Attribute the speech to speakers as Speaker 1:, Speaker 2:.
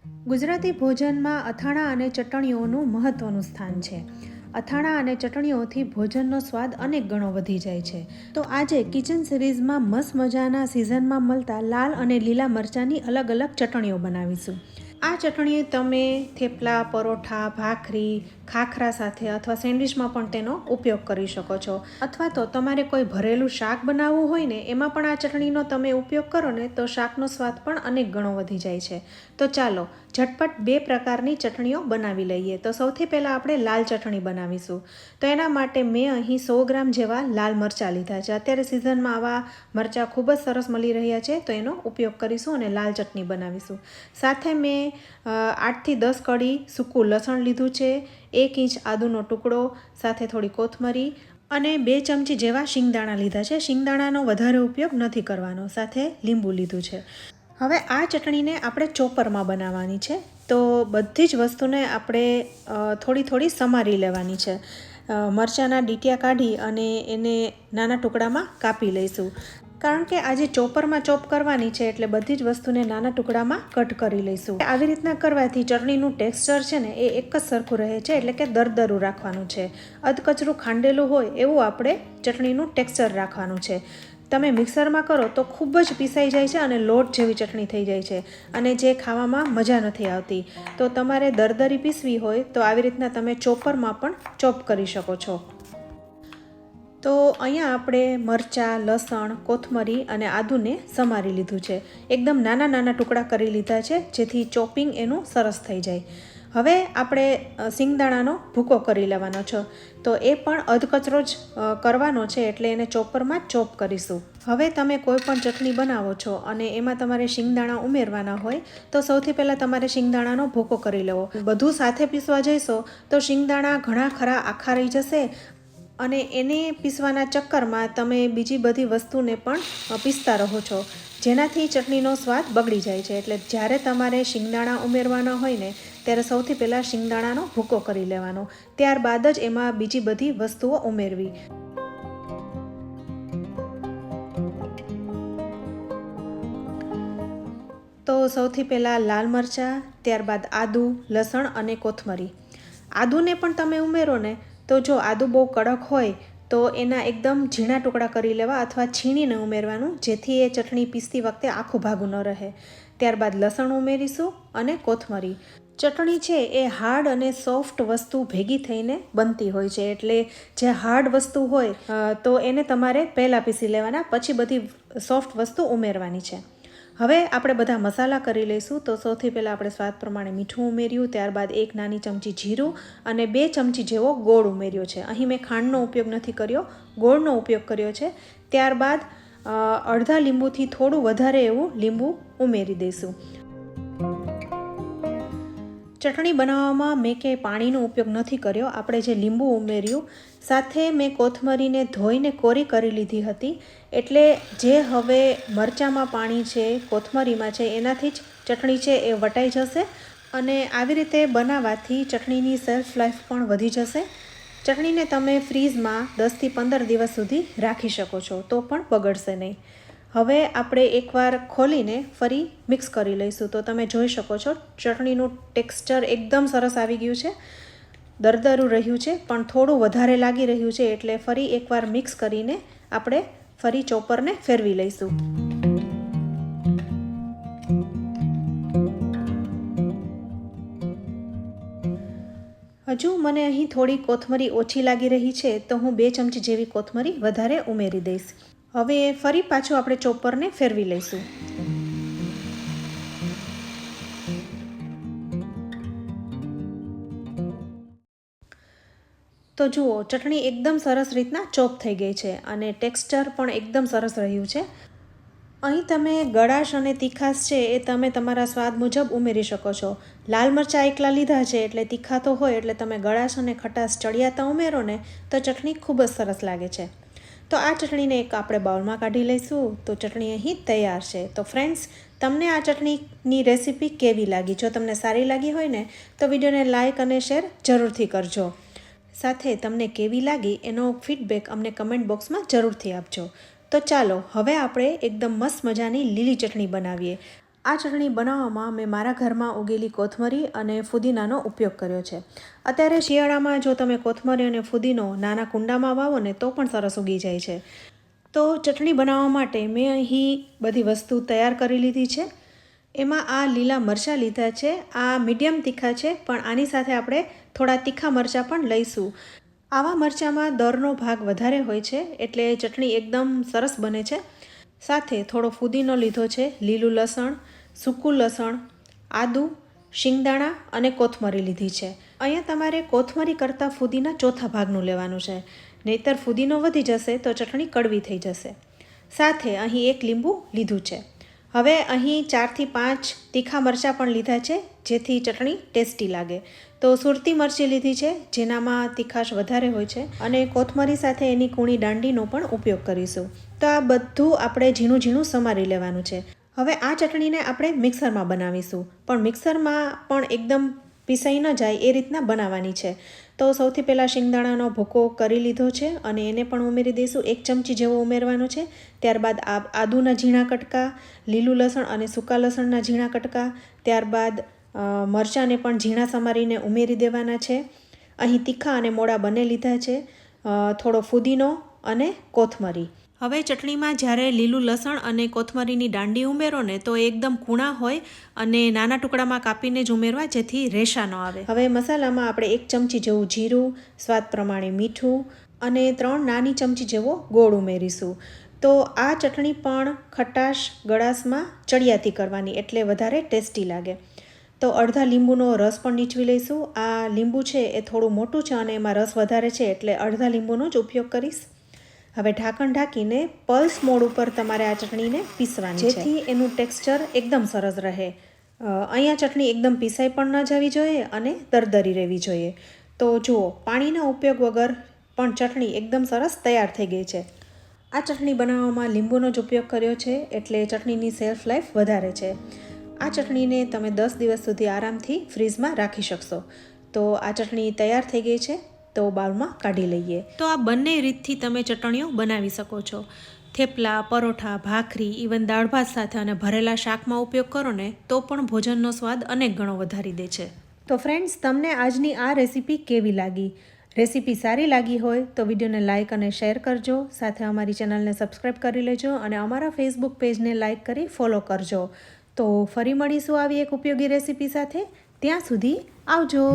Speaker 1: ગુજરાતી ભોજનમાં અથાણાં અને ચટણીઓનું મહત્ત્વનું સ્થાન છે. અથાણાં અને ચટણીઓથી ભોજનનો સ્વાદ અનેક ગણો વધી જાય છે. તો આજે કિચન સિરીઝમાં મસ્ત મજાના સિઝનમાં મળતા લાલ અને લીલા મરચાંની અલગ અલગ ચટણીઓ બનાવીશું. આ ચટણી તમે થેપલા, પરોઠા, ભાખરી, ખાખરા સાથે અથવા સેન્ડવિચમાં પણ તેનો ઉપયોગ કરી શકો છો. અથવા તો તમારે કોઈ ભરેલું શાક બનાવવું હોય ને એમાં પણ આ ચટણીનો તમે ઉપયોગ કરો ને તો શાકનો સ્વાદ પણ અનેક ગણો વધી જાય છે. તો ચાલો ઝટપટ 2 પ્રકારની ચટણીઓ બનાવી લઈએ. તો સૌથી પહેલાં આપણે લાલ ચટણી બનાવીશું. તો એના માટે મેં અહીં 100 ગ્રામ જેવા લાલ મરચાં લીધા છે. અત્યારે સિઝનમાં આવા મરચાં ખૂબ જ સરસ મળી રહ્યા છે, તો એનો ઉપયોગ કરીશું અને લાલ ચટણી બનાવીશું. સાથે મેં 8થી 10 કળી સૂકું લસણ લીધું છે, 1 ઇંચ આદુનો ટુકડો, સાથે થોડી કોથમરી અને 2 ચમચી જેવા શિંગદાણા લીધા છે. શિંગદાણાનો વધારે ઉપયોગ નથી કરવાનો. સાથે લીંબુ લીધું છે. હવે આ ચટણીને આપણે ચોપરમાં બનાવવાની છે. તો બધી જ વસ્તુને આપણે થોડી થોડી સમારી લેવાની છે. મરચાંના ડીટિયા કાઢી અને એને નાના ટુકડામાં કાપી લઈશું. કારણ કે આજે ચોપરમાં ચોપ કરવાની છે એટલે બધી જ વસ્તુને નાના ટુકડામાં કટ કરી લઈશું. આવી રીતના કરવાથી ચટણીનું ટેક્સચર છે ને એ એક જ સરખું રહે છે, એટલે કે દરદરું રાખવાનું છે. અધકચરું ખાંડેલું હોય એવું આપણે ચટણીનું ટેક્સચર રાખવાનું છે. તમે મિક્સરમાં કરો તો ખૂબ જ પીસાઈ જાય છે અને લોટ જેવી ચટણી થઈ જાય છે અને જે ખાવામાં મજા નથી આવતી. તો તમારે દરદરી પીસવી હોય તો આવી રીતના તમે ચોપરમાં પણ ચોપ કરી શકો છો. તો અહીંયા આપણે મરચાં, લસણ, કોથમરી અને આદુને સમારી લીધું છે. એકદમ નાના નાના ટુકડા કરી લીધા છે જેથી ચોપિંગ એનું સરસ થઈ જાય. હવે આપણે સિંગદાણાનો ભૂકો કરી લેવાનો છે. તો એ પણ અધકચરો જ કરવાનો છે એટલે એને ચોપરમાં ચોપ કરીશું. હવે તમે કોઈ પણ ચટણી બનાવો છો અને એમાં તમારે શિંગદાણા ઉમેરવાના હોય તો સૌથી પહેલાં તમારે શિંગદાણાનો ભૂકો કરી લેવો. બધું સાથે પીસવા જઈશો તો શિંગદાણા ઘણા ખરા આખા રહી જશે અને એને પીસવાના ચક્કરમાં તમે બીજી બધી વસ્તુને પણ પીસતા રહો છો, જેનાથી ચટણીનો સ્વાદ બગડી જાય છે. એટલે જ્યારે તમારે શિંગદાણા ઉમેરવાના હોય ને ત્યારે સૌથી પહેલાં શિંગદાણાનો ભૂકો કરી લેવાનો, ત્યારબાદ જ એમાં બીજી બધી વસ્તુઓ ઉમેરવી. તો સૌથી પહેલાં લાલ મરચાં, ત્યારબાદ આદુ, લસણ અને કોથમરી. આદુને પણ તમે ઉમેરો ને તો જો આદુ બહુ કડક હોય તો એના એકદમ ઝીણા ટુકડા કરી લેવા અથવા છીણીને ઉમેરવાનું, જેથી એ ચટણી પીસતી વખતે આખું ભાગું ન રહે. ત્યારબાદ લસણ ઉમેરીશું અને કોથમરી. ચટણી છે એ હાર્ડ અને સોફ્ટ વસ્તુ ભેગી થઈને બનતી હોય છે, એટલે જે હાર્ડ વસ્તુ હોય તો એને તમારે પહેલાં પીસી લેવાના, પછી બધી સોફ્ટ વસ્તુ ઉમેરવાની છે. હવે આપણે બધા મસાલા કરી લઈશું. તો સૌથી પહેલાં આપણે સ્વાદ પ્રમાણે મીઠું ઉમેર્યું, ત્યારબાદ 1 નાની ચમચી જીરું અને 2 ચમચી જેવો ગોળ ઉમેર્યો છે. અહીં મેં ખાંડનો ઉપયોગ નથી કર્યો, ગોળનો ઉપયોગ કર્યો છે. ત્યારબાદ અડધા લીંબુથી થોડું વધારે એવું લીંબુ ઉમેરી દઈશું. ચટણી બનાવવામાં મેં ક્યાંય પાણીનો ઉપયોગ નથી કર્યો, આપણે જે લીંબુ ઉમેર્યું. સાથે મેં કોથમરીને ધોઈને કોરી કરી લીધી હતી, એટલે જે હવે મરચાંમાં પાણી છે, કોથમરીમાં છે, એનાથી જ ચટણી છે એ વટાઈ જશે અને આવી રીતે બનાવવાથી ચટણીની સેલ્ફ લાઈફ પણ વધી જશે. ચટણીને તમે ફ્રીઝમાં 10થી 15 દિવસ સુધી રાખી શકો છો તો પણ બગડશે નહીં. હવે આપણે એકવાર ખોલીને ફરી મિક્સ કરી લઈશું. તો તમે જોઈ શકો છો ચટણીનું ટેક્સચર એકદમ સરસ આવી ગયું છે, દરદરું રહ્યું છે પણ થોડું વધારે લાગી રહ્યું છે, એટલે ફરી એકવાર મિક્સ કરીને આપણે ફરી ચોપરને ફેરવી લઈશું. હજુ મને અહીં થોડી કોથમરી ઓછી લાગી રહી છે તો હું 2 ચમચી જેવી કોથમરી વધારે ઉમેરી દઈશ. હવે ફરી પાછું આપણે ચોપરને ફેરવી લઈશું. તો જુઓ ચટણી એકદમ સરસ રીતના ચોપ થઈ ગઈ છે અને ટેક્સચર પણ એકદમ સરસ રહ્યું છે. અહીં તમે ગળાશ અને તીખાશ છે એ તમે તમારા સ્વાદ મુજબ ઉમેરી શકો છો. લાલ મરચાં એકલા લીધા છે એટલે તીખા તો હોય, એટલે તમે ગળાશ અને ખટાશ ચડિયાતા ઉમેરો ને તો ચટણી ખૂબ જ સરસ લાગે છે. તો આ ચટણીને એક આપણે બાઉલમાં કાઢી લઈશું. તો ચટણી અહીં તૈયાર છે. તો ફ્રેન્ડ્સ, તમને આ ચટણીની રેસીપી કેવી લાગી? જો તમને સારી લાગી હોય ને તો વિડીયોને લાઇક અને શેર જરૂરથી કરજો. સાથે તમને કેવી લાગી એનો ફીડબેક અમને કમેન્ટ બોક્સમાં જરૂરથી આપજો. તો ચાલો હવે આપણે એકદમ મસ્ત મજાની લીલી ચટણી બનાવીએ. આ ચટણી બનાવવામાં મેં મારા ઘરમાં ઉગેલી કોથમરી અને ફુદીનાનો ઉપયોગ કર્યો છે. અત્યારે શિયાળામાં જો તમે કોથમરી અને ફુદીનો નાના કુંડામાં વાવો ને તો પણ સરસ ઉગી જાય છે. તો ચટણી બનાવવા માટે મેં અહીં બધી વસ્તુ તૈયાર કરી લીધી છે. એમાં આ લીલા મરચાં લીધા છે. આ મીડિયમ તીખા છે, પણ આની સાથે આપણે થોડા તીખા મરચાં પણ લઈશું. આવા મરચાંમાં દરનો ભાગ વધારે હોય છે, એટલે ચટણી એકદમ સરસ બને છે. સાથે થોડો ફુદીનો લીધો છે, લીલું લસણ, સૂકું લસણ, આદું, શિંગદાણા અને કોથમરી લીધી છે. અહીંયા તમારે કોથમરી કરતાં ફુદીના ચોથા ભાગનું લેવાનું છે, નહીંતર ફુદીનો વધી જશે તો ચટણી કડવી થઈ જશે. સાથે અહીં એક લીંબુ લીધું છે. હવે અહીં 4 થી 5 તીખા મરચાં પણ લીધા છે, જેથી ચટણી ટેસ્ટી લાગે. તો સુરતી મરચી લીધી છે, જેનામાં તીખાશ વધારે હોય છે, અને કોથમરી સાથે એની કૂણી દાંડીનો પણ ઉપયોગ કરીશું. તો આ બધું આપણે ઝીણું ઝીણું સમારી લેવાનું છે. હવે આ ચટણીને આપણે મિક્સરમાં બનાવીશું, પણ મિક્સરમાં પણ એકદમ પીસાઈ ન જાય એ રીતના બનાવવાની છે. તો સૌથી પહેલાં શિંગદાણાનો ભૂકો કરી લીધો છે અને એને પણ ઉમેરી દઈશું. 1 ચમચી જેવો ઉમેરવાનો છે. ત્યારબાદ આદુના ઝીણા કટકા, લીલું લસણ અને સૂકા લસણના ઝીણા કટકા, ત્યારબાદ મરચાંને પણ ઝીણા સમારીને ઉમેરી દેવાના છે. અહીં તીખા અને મોળા બંને લીધા છે. થોડો ફુદીનો અને કોથમરી. હવે ચટણીમાં જ્યારે લીલું લસણ અને કોથમરીની દાંડી ઉમેરો ને તો એકદમ કૂણા હોય અને નાના ટુકડામાં કાપીને જ ઉમેરવા, જેથી રેશા ન આવે. હવે મસાલામાં આપણે 1 ચમચી જેવું જીરું, સ્વાદ પ્રમાણે મીઠું અને 3 નાની ચમચી જેવો ગોળ ઉમેરીશું. તો આ ચટણી પણ ખટાશ ગળાશમાં ચડિયાતી કરવાની, એટલે વધારે ટેસ્ટી લાગે. તો અડધા લીંબુનો રસ પણ નીચવી લઈશું. આ લીંબુ છે એ થોડું મોટું છે અને એમાં રસ વધારે છે, એટલે અડધા લીંબુનો જ ઉપયોગ કરીશ. હવે ઢાંકણ ઢાંકીને પલ્સ મોડ ઉપર તમારે આ ચટણીને પીસવાની છે, જેથી એનું ટેક્સચર એકદમ સરસ રહે. અહીંયા ચટણી એકદમ પીસાઈ પણ ન જવી જોઈએ અને દરદરી રહેવી જોઈએ. તો જુઓ, પાણીના ઉપયોગ વગર પણ ચટણી એકદમ સરસ તૈયાર થઈ ગઈ છે. આ ચટણી બનાવવામાં લીંબુનો જ ઉપયોગ કર્યો છે, એટલે ચટણીની શેલ્ફ લાઈફ વધારે છે. આ ચટણીને તમે 10 દિવસ સુધી આરામથી ફ્રીઝમાં રાખી શકશો. તો આ ચટણી તૈયાર થઈ ગઈ છે, તો બાઉલમાં કાઢી લઈએ. તો આ બંને રીતથી તમે ચટણીઓ બનાવી શકો છો. થેપલા, પરોઠા, ભાખરી, ઇવન દાળ ભાત સાથે અને ભરેલા શાકમાં ઉપયોગ કરો ને તો પણ ભોજનનો સ્વાદ અનેક ગણો વધારી દે છે. તો ફ્રેન્ડ્સ, તમને આજની આ રેસીપી કેવી લાગી? રેસીપી સારી લાગી હોય તો વિડીયોને લાઇક અને શેર કરજો. સાથે અમારી ચેનલને સબસ્ક્રાઈબ કરી લેજો અને અમારા ફેસબુક પેજને લાઇક કરી ફોલો કરજો. તો ફરી મળીશું આવી એક ઉપયોગી રેસીપી સાથે. ત્યાં સુધી આવજો.